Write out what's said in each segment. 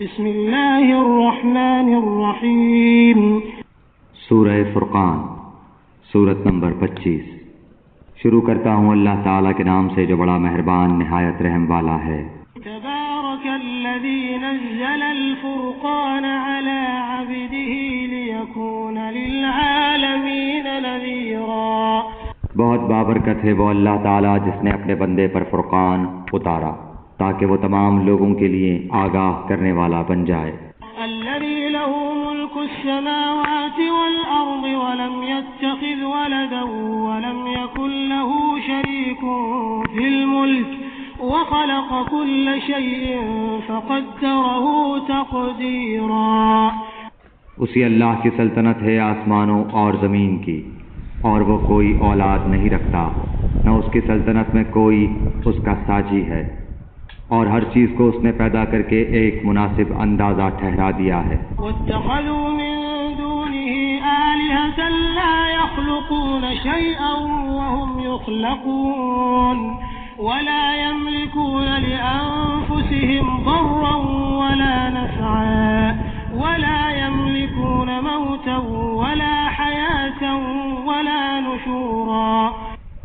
بسم اللہ الرحمن الرحیم۔ سورہ فرقان، سورت نمبر 25۔ شروع کرتا ہوں اللہ تعالیٰ کے نام سے جو بڑا مہربان نہایت رحم والا ہے۔ تبارک الذی نزل الفرقان علی عبده لیکون للعالمین نذیرا۔ بہت بابرکت ہے وہ اللہ تعالیٰ جس نے اپنے بندے پر فرقان اتارا تاکہ وہ تمام لوگوں کے لیے آگاہ کرنے والا بن جائے۔ الذی لہ ملک السماوات والارض ولم يتخذ ولدا ولم يكن له شریک فی الملک وخلق كل شیء فقدره تقدیرا۔ اسی اللہ کی سلطنت ہے آسمانوں اور زمین کی، اور وہ کوئی اولاد نہیں رکھتا، نہ اس کی سلطنت میں کوئی اس کا ساجی ہے، اور ہر چیز کو اس نے پیدا کر کے ایک مناسب اندازہ ٹھہرا دیا ہے۔ واتخذوا من دونه آلهة لا يخلقون شيئا وهم يخلقون ولا يملكون لأنفسهم ضرا ولا نفعا ولا يملكون موتا ولا حياة ولا نشورا۔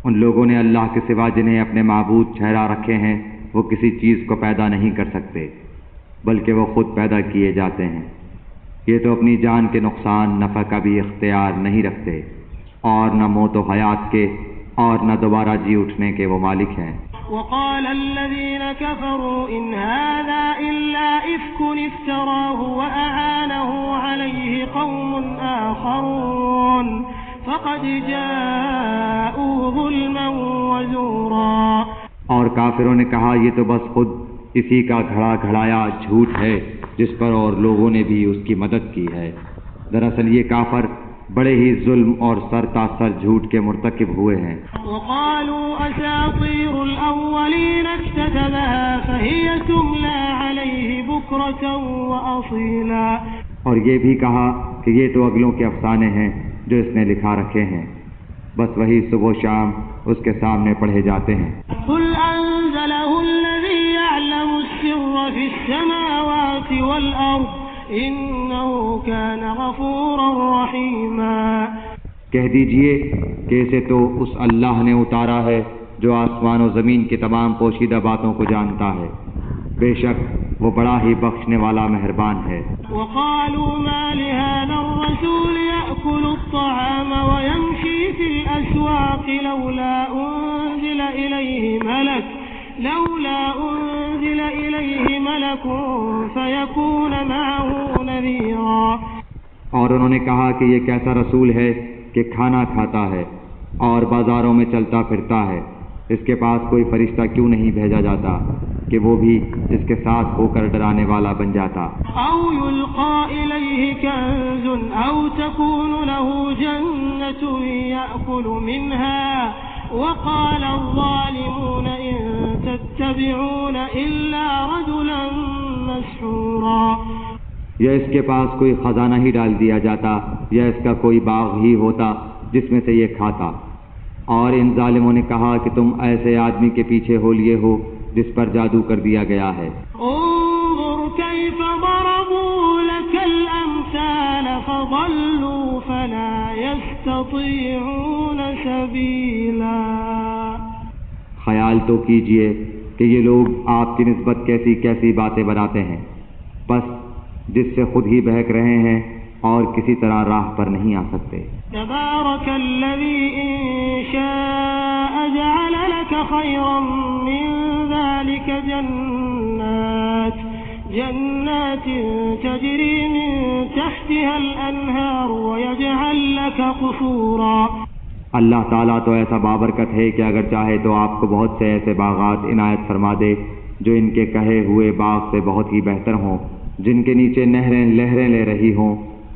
ان لوگوں نے اللہ کے سوا جنہیں اپنے معبود ٹھہرا رکھے ہیں وہ کسی چیز کو پیدا نہیں کر سکتے، بلکہ وہ خود پیدا کیے جاتے ہیں۔ یہ تو اپنی جان کے نقصان نفع کا بھی اختیار نہیں رکھتے، اور نہ موت و حیات کے اور نہ دوبارہ جی اٹھنے کے وہ مالک ہیں۔ وقال الذين كفروا إن هذا إلا إفك افتراه وأعانه عليه قوم آخرون فقد جاءوا ظلما وزورا۔ اور کافروں نے کہا یہ تو بس خود اسی کا گھڑا گھڑایا جھوٹ ہے جس پر اور لوگوں نے بھی اس کی مدد کی ہے۔ دراصل یہ کافر بڑے ہی ظلم اور سر تاثر جھوٹ کے مرتکب ہوئے ہیں۔ وقالوا اساطیر الاولین اکتتبها فهي تملى عليه بکرة واصیلا۔ اور یہ بھی کہا کہ یہ تو اگلوں کے افسانے ہیں جو اس نے لکھا رکھے ہیں، بس وہی صبح و شام اس کے سامنے پڑھے جاتے ہیں۔ قل انزلہ الذی یعلم السر فی السماوات والارض انہ کان غفورا رحیما۔ کہہ دیجئے کہ اسے تو اس اللہ نے اتارا ہے جو آسمان و زمین کی تمام پوشیدہ باتوں کو جانتا ہے، بے شک وہ بڑا ہی بخشنے والا مہربان ہے۔ وقالوا ما لهذا الرسول يأكل الطعام ويمشي في الأسواق لولا أنزل إليه ملك فيكون معه نذيرا۔ اور انہوں نے کہا کہ یہ کیسا رسول ہے کہ کھانا کھاتا ہے اور بازاروں میں چلتا پھرتا ہے، اس کے پاس کوئی فرشتہ کیوں نہیں بھیجا جاتا کہ وہ بھی اس کے ساتھ ہو کر ڈرانے والا بن جاتا۔ او یلقى الیہ کنز او تکون له جنۃ یأکل منها وقال الظالمون ان تتبعون الا رجلا مسحورا۔ یا اس کے پاس کوئی خزانہ ہی ڈال دیا جاتا یا اس کا کوئی باغ ہی ہوتا جس میں سے یہ کھاتا، اور ان ظالموں نے کہا کہ تم ایسے آدمی کے پیچھے ہو لیے ہو جس پر جادو کر دیا گیا ہے۔ انظر کیف ضربوا لك الامثال فضلوا فلا يستطيعون سبیلا۔ خیال تو کیجئے کہ یہ لوگ آپ کی نسبت کیسی کیسی باتیں بناتے ہیں، بس جس سے خود ہی بہک رہے ہیں اور کسی طرح راہ پر نہیں آ سکتے۔ تبارک الذی ان شاء جعل لك خیرا من ذلك جنات تجری من تحتها الانہار ويجعل لك قصورا۔ اللہ تعالیٰ تو ایسا بابرکت ہے کہ اگر چاہے تو آپ کو بہت سے ایسے باغات عنایت فرما دے جو ان کے کہے ہوئے باغ سے بہت ہی بہتر ہوں، جن کے نیچے نہریں لہریں لے رہی ہوں،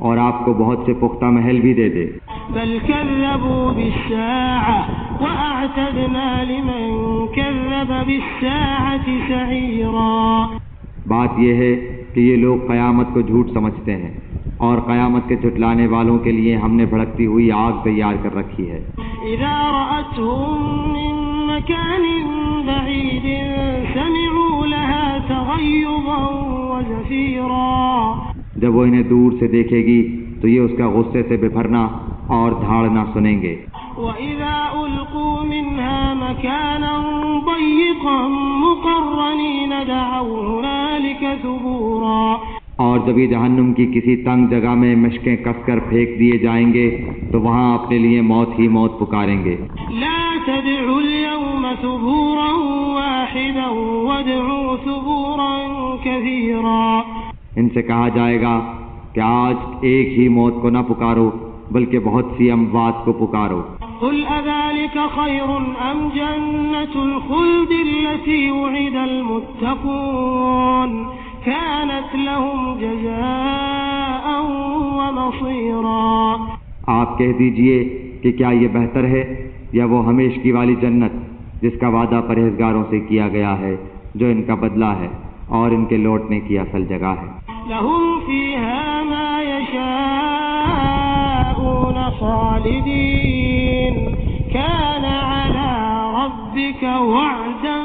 اور آپ کو بہت سے پختہ محل بھی دے دے۔ بل كذبوا بالساعة وأعتدنا لمن كذب بالساعة سعيرا۔ بات یہ ہے کہ یہ لوگ قیامت کو جھوٹ سمجھتے ہیں، اور قیامت کے جھٹلانے والوں کے لیے ہم نے بھڑکتی ہوئی آگ تیار کر رکھی ہے۔ اذا رأتهم من مكان بعيد سمعوا لها تغيظا وزفيرا. جب وہ انہیں دور سے دیکھے گی تو یہ اس کا غصے سے بپھرنا اور دھاڑنا سنیں گے. وَإِذَا أُلْقُوا مِنْهَا مَكَانًا ضَيِّقًا مُقَرَّنِينَ دَعَوْا هُنَالِكَ ثُبُورًا. اور جب یہ جہنم کی کسی تنگ جگہ میں مشقیں کس کر پھینک دیے جائیں گے تو وہاں اپنے لیے موت ہی موت پکاریں گے. لا تدعوا اليوم ثبورا واحدا وادعوا ثبورا كثيرا. ان سے کہا جائے گا کہ آج ایک ہی موت کو نہ پکارو بلکہ بہت سی اموات کو پکارو. قل أذلك خير أم جنة الخلد التي وعد المتقون كانت لهم جزاء ومصيرا. آپ کہہ دیجئے کہ کیا یہ بہتر ہے یا وہ ہمیشگی والی جنت جس کا وعدہ پرہیزگاروں سے کیا گیا ہے جو ان کا بدلہ ہے اور ان کے لوٹنے کی اصل جگہ ہے. لهم فيها ما يشاءون خالدين كان على ربك وعدا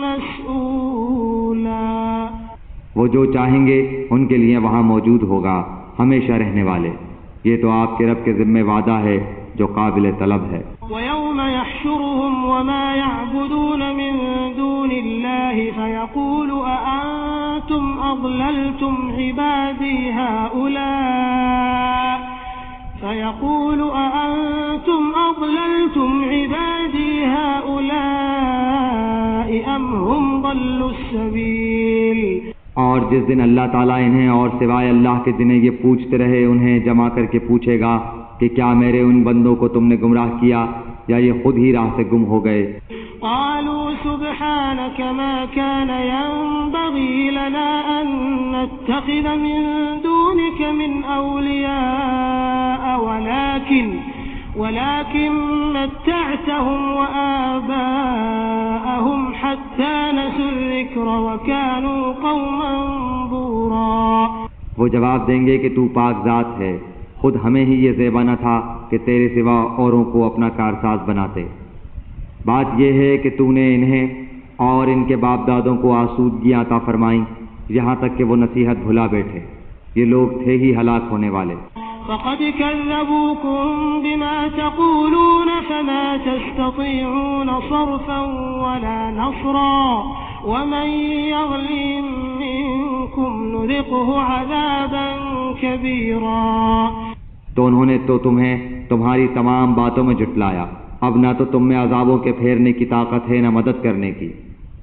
مسئولا. وہ جو چاہیں گے ان کے لیے وہاں موجود ہوگا ہمیشہ رہنے والے. یہ تو آپ کے رب کے ذمہ وعدہ ہے جو قابل طلب ہے. وَيَوْمَ يَحْشُرُهُمْ وَمَا يَعْبُدُونَ مِن دُونِ اللَّهِ فَيَقُولُ أَأَنْتُمْ أَضْلَلْتُمْ عِبَادِي هَؤُلَاءِ أَمْ هُمْ ضَلُّوا السَّبِيلَ. اور جس دن اللہ تعالیٰ انہیں اور سوائے اللہ کے جنہیں یہ پوچھتے رہے انہیں جمع کر کے پوچھے گا کہ کیا میرے ان بندوں کو تم نے گمراہ کیا یا یہ خود ہی راہ سے گم ہو گئے. قالوا سبحانك ما كان ينبغي لنا أن نتخذ من دونك من أولياء ولكن متعتهم وآباءهم حتى نسوا الذكر وكانوا قوما بورا. وہ جواب دیں گے کہ تو پاک ذات ہے، خود ہمیں ہی یہ زیبا نہ تھا کہ تیرے سوا اوروں کو اپنا کارساز بناتے. بات یہ ہے کہ تو نے انہیں اور ان کے باپ دادوں کو آسودگیاں عطا فرمائیں یہاں تک کہ وہ نصیحت بھلا بیٹھے. یہ لوگ تھے ہی ہلاک ہونے والے. فقد كذبوكم بما تقولون فما تستطيعون صرفا ولا نصرا ومن يظلم منكم نذقه عذابا كبيرا. تو انہوں نے تو تمہیں تمہاری تمام باتوں میں جھٹلایا. اب نہ تو تم میں عذابوں کے پھیرنے کی طاقت ہے نہ مدد کرنے کی.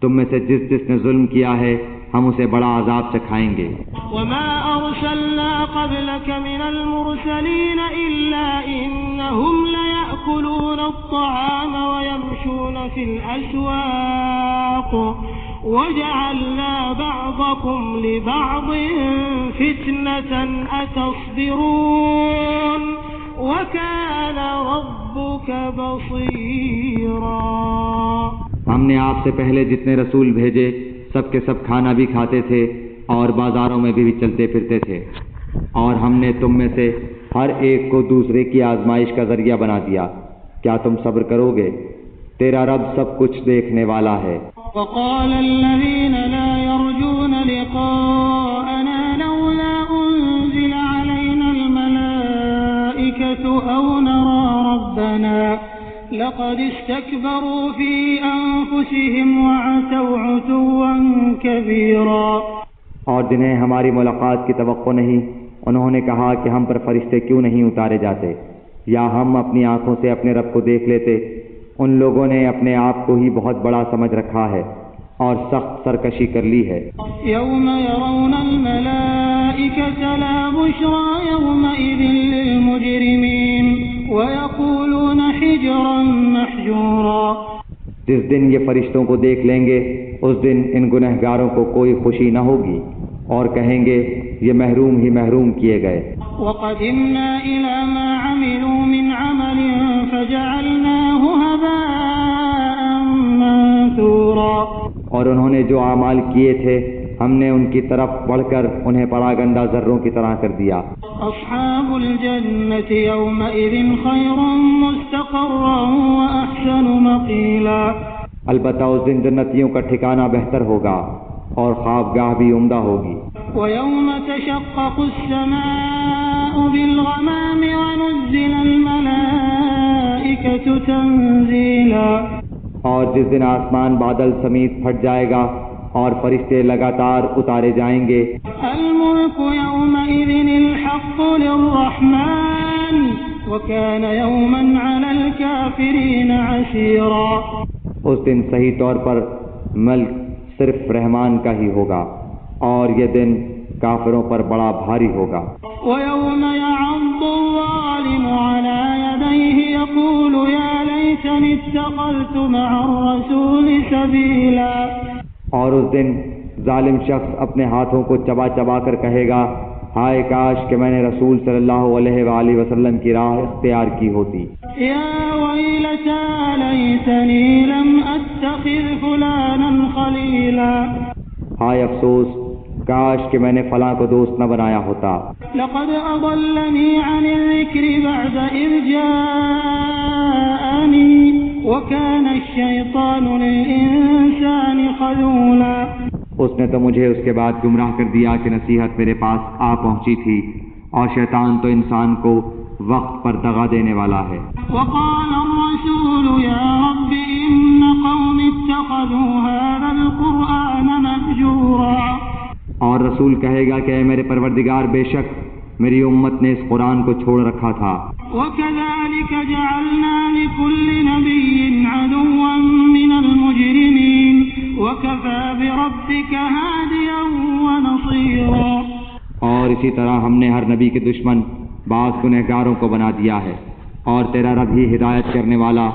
تم میں سے جس جس نے ظلم کیا ہے ہم اسے بڑا عذاب چکھائیں گے. وما أرسلنا قبلك من المرسلين إلا إنهم ليأكلون الطعام ويمشون في الأسواق وجعلنا بعضكم لبعض فتنة أتصبرون وكان ربك بصيرا. ہم نے آپ سے پہلے جتنے رسول بھیجے سب کے سب کھانا بھی کھاتے تھے اور بازاروں میں بھی چلتے پھرتے تھے، اور ہم نے تم میں سے ہر ایک کو دوسرے کی آزمائش کا ذریعہ بنا دیا. کیا تم صبر کرو گے؟ تیرا رب سب کچھ دیکھنے والا ہے. وقال الذين لا يرجون لقاءنا لولا أنزل علينا الملائكة أو نرى ربنا لقد استكبروا في أنفسهم وعتوا عتوا كبيرا. اور جنہیں ہماری ملاقات کی توقع نہیں انہوں نے کہا کہ ہم پر فرشتے کیوں نہیں اتارے جاتے یا ہم اپنی آنکھوں سے اپنے رب کو دیکھ لیتے. ان لوگوں نے اپنے آپ کو ہی بہت بڑا سمجھ رکھا ہے اور سخت سرکشی کر لی ہے. يوم يرون الملائكة لا بشرى يومئذ للمجرمين ويقولون حجرا محجورا. جس دن یہ فرشتوں کو دیکھ لیں گے اس دن ان گنہگاروں کو کوئی خوشی نہ ہوگی اور کہیں گے یہ محروم ہی محروم کیے گئے. وقدمنا إلى ما عملوا من عمل فجعلناه هباء منثورا. اور انہوں نے جو اعمال کیے تھے ہم نے ان کی طرف بڑھ کر انہیں پڑا گندہ ذروں کی طرح کر دیا. أصحاب الجنة يومئذ خير مستقرا وأحسن مقيلا. البتہ اس دن جنتیوں کا ٹھکانہ بہتر ہوگا اور خوابگاہ بھی عمدہ ہوگی۔ وَيَوْمَ تَشَقَّقُ السَّمَاءُ بِالْغَمَامِ وَنُزِّلَ الْمَلَائِكَةُ تَنزِيلًا، اور جس دن آسمان بادل سمیت پھٹ جائے گا اور فرشتے لگاتار اتارے جائیں گے۔ الْمُلْكُ يَوْمَئِذٍ الْحَقُّ لِلرَّحْمَنِ وَكَانَ يَوْمًا عَلَى الْكَافِرِينَ عَسِيرًا۔ اس دن صحیح طور پر ملک صرف رحمان کا ہی ہوگا اور یہ دن کافروں پر بڑا بھاری ہوگا۔ وَيَوْمَ يَعَضُّ الظَّالِمُ عَلَى يَدَيْهِ يَقُولُ يَا لَيْتَنِي اتَّخَذْتُ مَعَ الرَّسُولِ سَبِيلًا، اور اس دن ظالم شخص اپنے ہاتھوں کو چبا چبا کر کہے گا، ہائے کاش کہ میں نے رسول صلی اللہ علیہ وآلہ وسلم کی راہ اختیار کی ہوتی۔ یا ویلتى لیتنی لم اتخذ فلانا خلیلا، ہائے افسوس کاش کہ میں نے فلاں کو دوست نہ بنایا ہوتا۔ لقد اضلنی عن الذکر بعد اذ جاءنی وکان الشیطان للانسان خذولا، اس نے تو مجھے اس کے بعد گمراہ کر دیا کہ نصیحت میرے پاس آ پہنچی تھی، اور شیطان تو انسان کو وقت پر دغا دینے والا ہے۔ وقال الرسول یا رب ان قوم اتخذوا هذا القرآن مهجورا، اور رسول کہے گا کہ اے میرے پروردگار بے شک میری امت نے اس قرآن کو چھوڑ رکھا تھا۔ وكذلك جعلنا لكل نبي عدوا من المجرمين وكفى بربك هاديا ونصيرا، اور اسی طرح ہم نے ہر نبی کے دشمن بعض گنہگاروں کو بنا دیا ہے، اور تیرا رب ہی ہدایت کرنے والا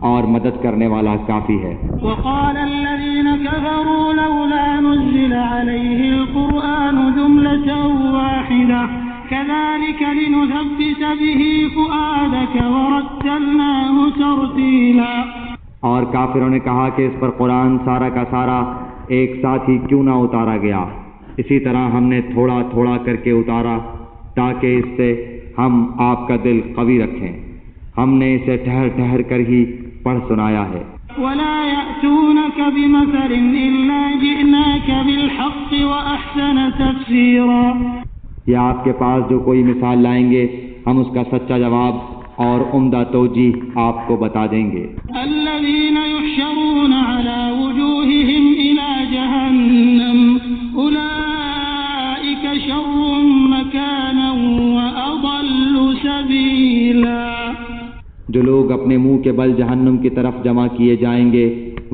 اور مدد کرنے والا کافی ہے۔ وقال الذين كفروا لولا نزل عليه القرآن جملة واحدة كذلك لنثبت به فؤادك ورتلناه ترتيلا، اور کافروں نے کہا کہ اس پر قرآن سارا کا سارا ایک ساتھ ہی کیوں نہ اتارا گیا، اسی طرح ہم نے تھوڑا تھوڑا کر کے اتارا تاکہ اس سے ہم آپ کا دل قوی رکھیں، ہم نے اسے ٹھہر ٹھہر کر ہی پڑھ سنایا ہے۔ ولا يأتونك بمثل إلا جئناك بالحق وأحسن تفسيرا، یا آپ کے پاس جو کوئی مثال لائیں گے ہم اس کا سچا جواب اور عمدہ توجیہ آپ کو بتا دیں گے۔ الذين يحشرون على وجوههم إلى جهنم أولئك شر مكانا وأضل سبيلا، جو لوگ اپنے منہ کے بل جہنم کی طرف جمع کیے جائیں گے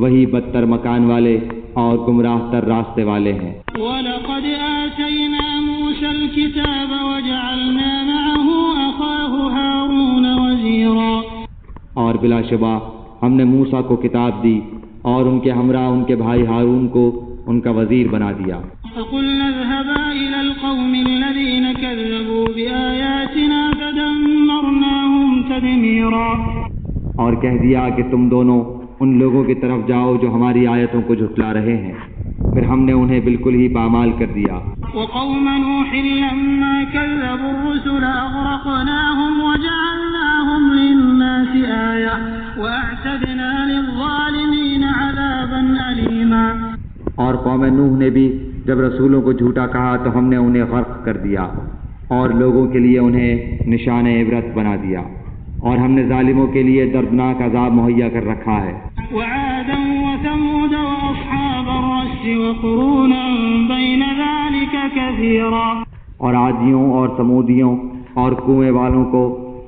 وہی بدتر مکان والے اور گمراہ تر راستے والے ہیں۔ وَلَقَدْ آتَيْنَا مُوسَى الْكِتَابَ وَجَعَلْنَا مَعَهُ أَخَاهُ هَارُونَ وَزِيرًا، اور بلا شبہ ہم نے موسیٰ کو کتاب دی اور ان کے ہمراہ ان کے بھائی ہارون کو ان کا وزیر بنا دیا۔ فَقُلْنَا اذْهَبَا إِلَى الْقَوْمِ الَّذِينَ كَذَّبُوا بِآيَاتِنَا فَدَمَّرْنَاهُمْ تَدْمِيرًا، اور کہہ دیا کہ تم دونوں ان لوگوں کی طرف جاؤ جو ہماری آیتوں کو جھٹلا رہے ہیں، پھر ہم نے انہیں بالکل ہی پامال کر دیا۔ وقوم نوح لما كذبوا الرسل أغرقناهم وجعلناهم للناس آية وأعتدنا للظالمين عذابا أليما، اور قوم نوح نے بھی جب رسولوں کو جھوٹا کہا تو ہم نے انہیں غرق کر دیا اور لوگوں کے لیے انہیں نشان عبرت بنا دیا، اور ہم نے ظالموں کے لیے دردناک عذاب مہیا کر رکھا ہے۔ وعادا وثمود وأصحاب الرس وقرونا بين ذلك كثيرا، اور عادیوں اور سمودیوں اور کنویں والوں کو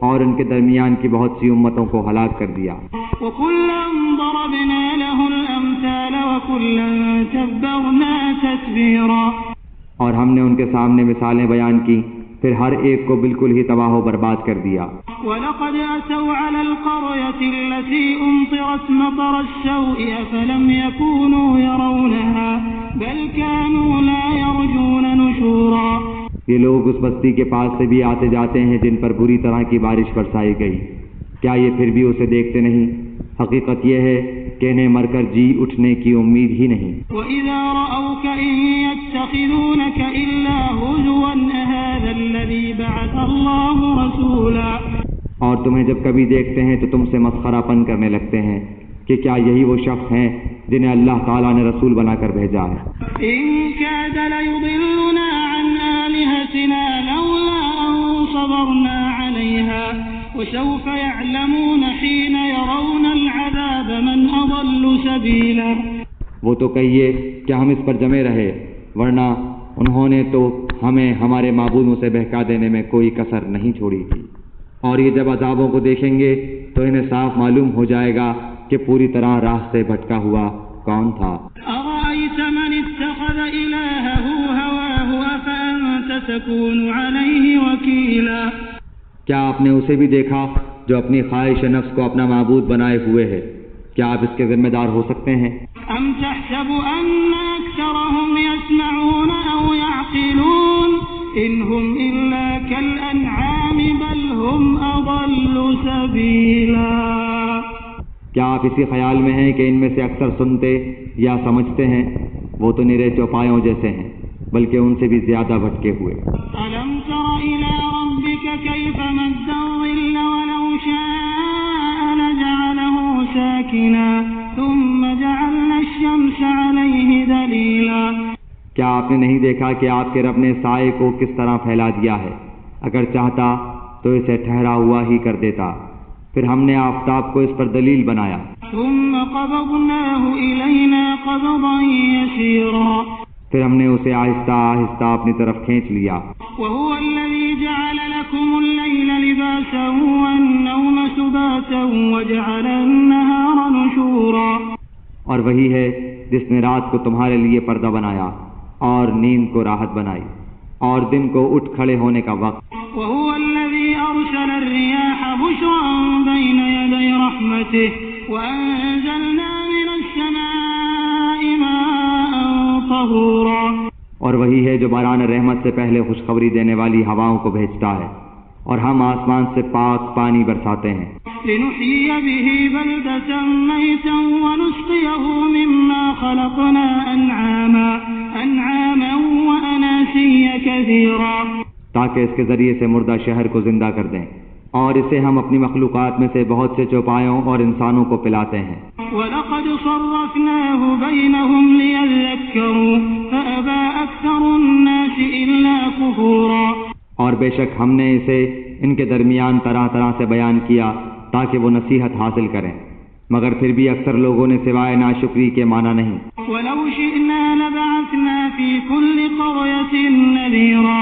اور ان کے درمیان کی بہت سی امتوں کو ہلاک کر دیا۔ وكلا ضربنا له الأمثال وكلا تبرنا تتبيرا، اور ہم نے ان کے سامنے مثالیں بیان کی پھر ہر ایک کو بالکل ہی تباہ و برباد کر دیا۔ وَلَقَدْ أَتَوْا عَلَى الْقَرْيَةِ الَّتِي أُمْطِرَتْ مَطَرَ السَّوْءِ أَفَلَمْ يَكُونُوا يَرَوْنَهَا بَلْ كَانُوا لَا يَرْجُونَ نُشُورًا، یہ لوگ اس بستی کے پاس سے بھی آتے جاتے ہیں جن پر بری طرح کی بارش برسائی گئی، کیا یہ پھر بھی اسے دیکھتے نہیں؟ حقیقت یہ ہے کہ انہیں مر کر جی اٹھنے کی امید ہی نہیں۔ وَإِذَا رَأَوْكَ إِن يَتَّخِذُونَكَ إِلَّا هُزُوًا أَهَٰذَا الَّذِي بَعَثَ اللَّهُ رَسُولًا، اور تمہیں جب کبھی دیکھتے ہیں تو تم سے مسخرہ پن کرنے لگتے ہیں، کہ کیا یہی وہ شخص ہیں جنہیں اللہ تعالیٰ نے رسول بنا کر بھیجا ہے؟ إن كاد ليضلنا عن آلهتنا لولا أن صبرنا عليها وسوف يعلمون حين يرون العذاب من أضل سبيلا. وہ تو کہیے کہ ہم اس پر جمے رہے، ورنہ انہوں نے تو ہمیں ہمارے معبودوں سے بہکا دینے میں کوئی کسر نہیں چھوڑی تھی، اور یہ جب عذابوں کو دیکھیں گے تو انہیں صاف معلوم ہو جائے گا کہ پوری طرح راہ سے بھٹکا ہوا کون تھا. أرأيت من اتخذ إلهه هواه أفأنت تكون عليه وكيلا. کیا آپ نے اسے بھی دیکھا جو اپنی خواہش نفس کو اپنا معبود بنائے ہوئے ہے؟ کیا آپ اس کے ذمہ دار ہو سکتے ہیں؟ أم تحسب أن أكثرهم يسمعون أو يعقلون إن هم إلا كالأنعام بل هم أضل سبيلا. کیا آپ اسی خیال میں ہیں کہ ان میں سے اکثر سنتے یا سمجھتے ہیں؟ وہ تو نرے چوپایوں جیسے ہیں، بلکہ ان سے بھی زیادہ بھٹکے ہوئے. ألم تر إلى ربك كيف مد الظل ولو شاء لجعله ساكنا ثم جعلنا الشمس عليه دليلا. کیا آپ نے نہیں دیکھا کہ آپ کے رب نے سائے کو کس طرح پھیلا دیا ہے؟ اگر چاہتا تو اسے ٹھہرا ہوا ہی کر دیتا، پھر ہم نے آفتاب کو اس پر دلیل بنایا. ثم قبضناه إلينا قبضا يسيرا. پھر ہم نے اسے آہستہ آہستہ اپنی طرف کھینچ لیا. وهو الذي جعل لكم الليل لباسا والنوم سباتا وجعل النهار نشورا. اور وہی ہے جس نے رات کو تمہارے لیے پردہ بنایا اور نیند کو راحت بنائی اور دن کو اٹھ کھڑے ہونے کا وقت. وهو الذي أرسل الرياح بشرا بين يدي رحمته وأنزلنا من السماء ماء طهورا. اور وہی ہے جو باران رحمت سے پہلے خوشخبری دینے والی ہواؤں کو بھیجتا ہے اور ہم آسمان سے پاک پانی برساتے ہیں. لنحيي به بلدة ميتا ونسقيه مما خلقنا أنعاما وأناسيا كثيرا. تاکہ اس کے ذریعے سے مردہ شہر کو زندہ کر دیں اور اسے ہم اپنی مخلوقات میں سے بہت سے چوپایوں اور انسانوں کو پلاتے ہیں. وَلَقَدْ صَرَّفْنَاهُ بَيْنَهُمْ لِيَذَّكَّرُوا فَأَبَى أَكْثَرُ النَّاسِ إِلَّا كُفُورًا. اور بے شک ہم نے اسے ان کے درمیان طرح طرح سے بیان کیا تاکہ وہ نصیحت حاصل کریں، مگر پھر بھی اکثر لوگوں نے سوائے ناشکری کے مانا نہیں. وَلَوْ شِئْنَا لَبَعَثْنَا فِي كُلِّ قَرْيَةٍ نَذِيرًا.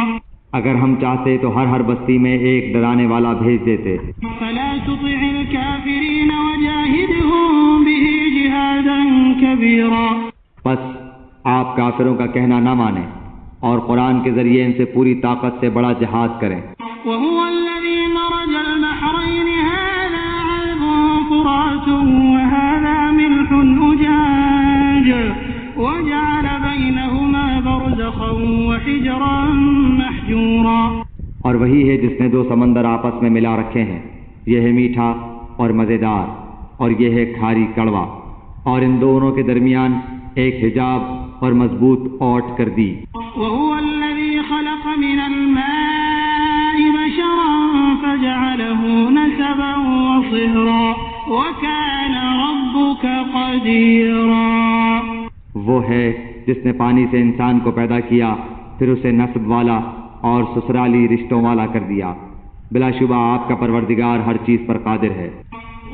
اگر ہم چاہتے تو ہر بستی میں ایک ڈرانے والا بھیج دیتے. فَلَا تُطِعِ الْكَافِرِينَ وَجَاهِدْهُم بِهِ جِهَادًا كَبِيرًا. بس آپ کافروں کا کہنا نہ مانیں اور قرآن کے ذریعے ان سے پوری طاقت سے بڑا جہاد کریں. وَهُوَ الَّذِي مَرَجَ الْبَحْرَيْنِ هَذَا عَذْبٌ فُرَاتٌ وَهَذَا مِلْحٌ أُجَاجٌ وَجَعَلَ بَيْنَهُمَا بَرْزَخًا وَحِجْرًا مَحْجُورًا. اور وہی ہے جس نے دو سمندر آپس میں ملا رکھے ہیں، یہ ہے میٹھا اور مزیدار اور یہ ہے کھاری کڑوا، اور ان دونوں کے درمیان ایک حجاب اور مضبوط اوٹ کر دی. وَهُوَ الَّذِي خَلَقَ مِنَ الْمَاءِ بَشَرًا فَجَعَلَهُ نَسَبًا وَصِهْرًا وَكَانَ رَبُّكَ قَدِيرًا. وہ ہے جس نے پانی سے انسان کو پیدا کیا، پھر اسے نسب والا اور سسرالی رشتوں والا کر دیا. بلا شبہ آپ کا پروردگار ہر چیز پر قادر ہے.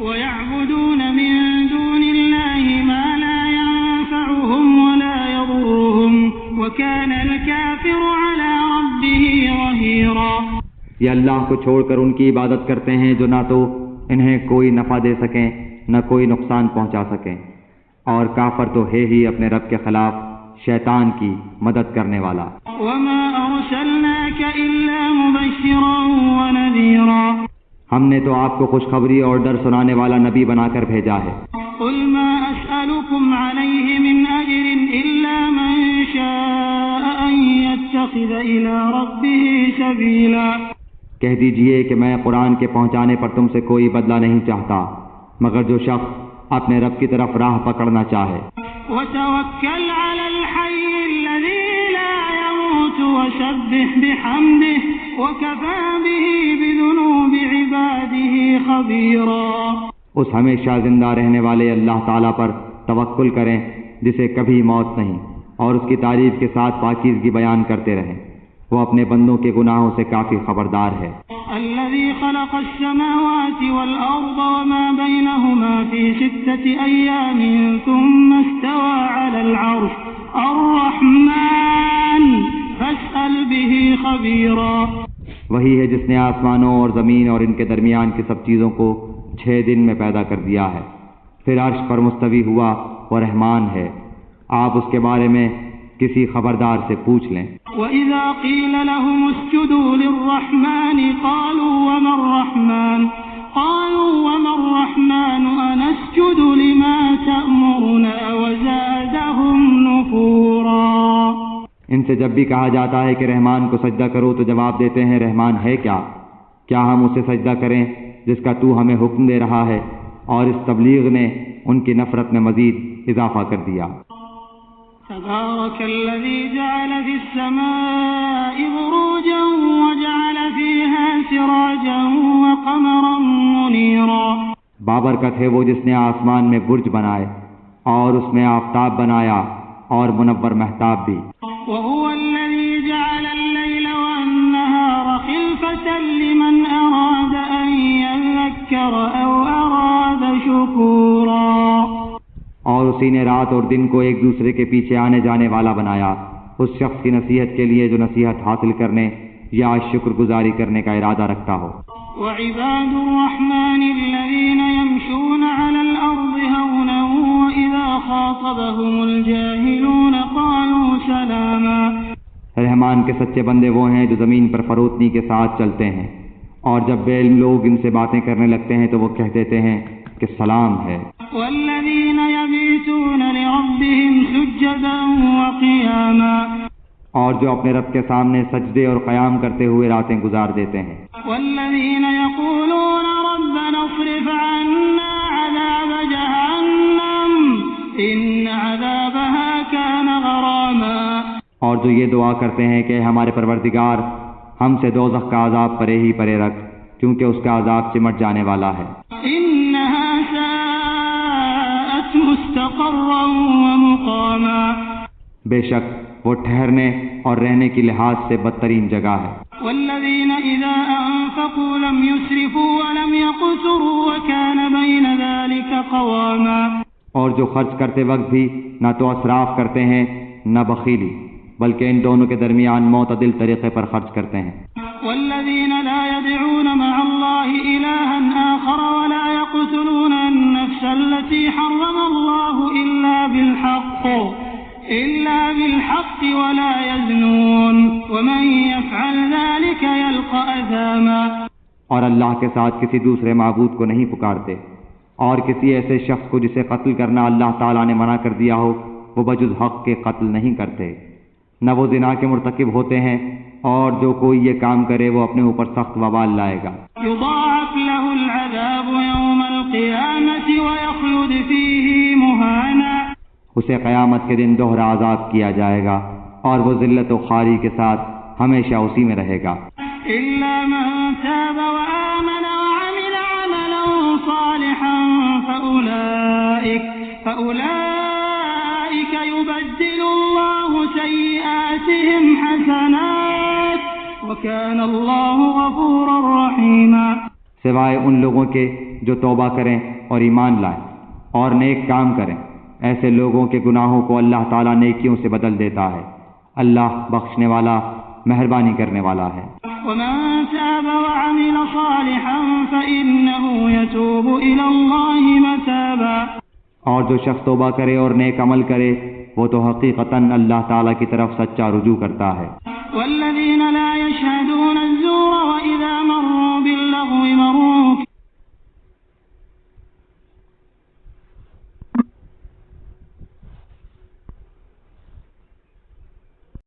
وَيَعْبُدُونَ مِن دُونِ اللَّهِ مَا لَا يَنفَعُهُمْ وَلَا يَضُرُّهُمْ وَكَانَ الْكَافِرُ عَلَى رَبِّهِ ظَهِيرًا. یہ اللہ کو چھوڑ کر ان کی عبادت کرتے ہیں جو نہ تو انہیں کوئی نفع دے سکیں نہ کوئی نقصان پہنچا سکیں، اور کافر تو ہے ہی اپنے رب کے خلاف شیطان کی مدد کرنے والا. وَمَا أَرْسَلْنَاكَ إِلَّا مُبَشِّرًا وَنَذِيرًا. ہم نے تو آپ کو خوشخبری اور ڈر سنانے والا نبی بنا کر بھیجا ہے. قُلْ مَا أَسْأَلُكُمْ عَلَيْهِ مِنْ أَجْرٍ إِلَّا مَنْ شَاءَ أَنْ يَتَّخِذَ إِلَى رَبِّهِ سَبِيلًا. کہہ دیجئے کہ میں قرآن کے پہنچانے پر تم سے کوئی بدلہ نہیں چاہتا، مگر جو شخص اپنے رب کی طرف راہ پکڑنا چاہے. وَتَوَكَّلْ عَلَى الْحَيِّ الَّذِي لَا يَمُوتُ وَسَبِّحْ بِحَمْدِهِ وَكَفَى بِهِ بِذُنُوبِ عِبَادِهِ خَبِيرًا. اس ہمیشہ زندہ رہنے والے اللہ تعالیٰ پر توکل کریں جسے کبھی موت نہیں، اور اس کی تعریف کے ساتھ پاکیزگی بیان کرتے رہیں۔ وہ اپنے بندوں کے گناہوں سے کافی خبردار ہے۔ الذي خلق السماوات والأرض وما بينهما في 6 أيام ثم استوى على العرش الرحمن فاسأل به خبيرا۔ وہی ہے جس نے آسمانوں اور زمین اور ان کے درمیان کی سب چیزوں کو 6 دن میں پیدا کر دیا ہے، پھر عرش پر مستوی ہوا، وہ رحمان ہے، آپ اس کے بارے میں کسی خبردار سے پوچھ لیں۔ وَإِذَا قِيلَ لَهُمُ اسْجُدُوا لِلرَّحْمَنِ قَالُوا وَمَا الرَّحْمَنُ أَنَسْجُدُ لِمَا تَأْمُرُنَا وَزَادَهُمْ نُفُورًا۔ ان سے جب بھی کہا جاتا ہے کہ رحمان کو سجدہ کرو تو جواب دیتے ہیں رحمان ہے کیا ہم اسے سجدہ کریں جس کا تو ہمیں حکم دے رہا ہے، اور اس تبلیغ نے ان کی نفرت میں مزید اضافہ کر دیا۔ تبارك الذي جعل في السماء بروجا وجعل فيها سراجا وقمرا منيرا۔ بابرکت ہے وہ جس نے آسمان میں برج بنائے اور اس میں آفتاب بنایا اور منور مہتاب بھی۔ وهو الذي جعل الليل والنهار خلفة لمن أراد أن يذكر أو أراد شكورا۔ اور اسی نے رات اور دن کو ایک دوسرے کے پیچھے آنے جانے والا بنایا، اس شخص کی نصیحت کے لیے جو نصیحت حاصل کرنے یا شکر گزاری کرنے کا ارادہ رکھتا ہو۔ وعباد الرحمن الذين يمشون على الأرض هونا وإذا خاطبهم الجاهلون قالوا سلاما۔ رحمان کے سچے بندے وہ ہیں جو زمین پر فروتنی کے ساتھ چلتے ہیں، اور جب بے علم لوگ ان سے باتیں کرنے لگتے ہیں تو وہ کہہ دیتے ہیں کہ سلام ہے۔ والذين يبيتون لربهم سجدا وقياما۔ اور جو اپنے رب کے سامنے سجدے اور قیام کرتے ہوئے راتیں گزار دیتے ہیں۔ والذين يقولون ربنا اصرف عنا عذاب جهنم إن عذابها كان غراما۔ اور جو یہ دعا کرتے ہیں کہ ہمارے پروردگار ہم سے دوزخ کا عذاب پرے ہی پرے رکھ، کیونکہ اس کا عذاب چمٹ جانے والا ہے۔ إنها ساءت مستقرا ومقاما۔ بے شک وہ ٹھہرنے اور رہنے کی لحاظ سے بدترین جگہ ہے۔ والذين إذا أنفقوا لم يسرفوا ولم يقتروا وكان بين ذلك قواما۔ اور جو خرچ کرتے وقت بھی نہ تو اسراف کرتے ہیں نہ بخیلی، بلکہ ان دونوں کے درمیان معتدل طریقے پر خرچ کرتے ہیں۔ والذين لا يدعون مع الله إلها آخر ولا يقتلون النفس التي حرم الله إلا بالحق ولا يزنون ومن يفعل ذلك يلقى أثاما۔ اور اللہ کے ساتھ کسی دوسرے معبود کو نہیں پکارتے، اور کسی ایسے شخص کو جسے قتل کرنا اللہ تعالیٰ نے منع کر دیا ہو وہ بجز حق کے قتل نہیں کرتے، نہ وہ زنا کے مرتکب ہوتے ہیں، اور جو کوئی یہ کام کرے وہ اپنے اوپر سخت وبال لائے گا۔ يضاعف له العذاب يوم القيامة ويخلد فيه مهانا۔ اسے قیامت کے دن دوہرا عذاب کیا جائے گا اور وہ ذلت و خواری کے ساتھ ہمیشہ اسی میں رہے گا۔ إلا من تاب وآمن وعمل عملا صالحا فأولئك يبدل الله سيئاتهم حسنات وكان الله غفورا رحيما۔ سوائے ان لوگوں کے جو توبہ کریں اور ایمان لائیں اور نیک کام کریں، ایسے لوگوں کے گناہوں کو اللہ تعالیٰ نیکیوں سے بدل دیتا ہے، اللہ بخشنے والا مہربانی کرنے والا ہے۔ ومن تاب وعمل صالحا فإنه يتوب إلى الله متابا۔ اور جو شخص توبہ کرے اور نیک عمل کرے وہ تو حقیقتاً اللہ تعالیٰ کی طرف سچا رجوع کرتا ہے۔ والذین لا يشهدون الزور وإذا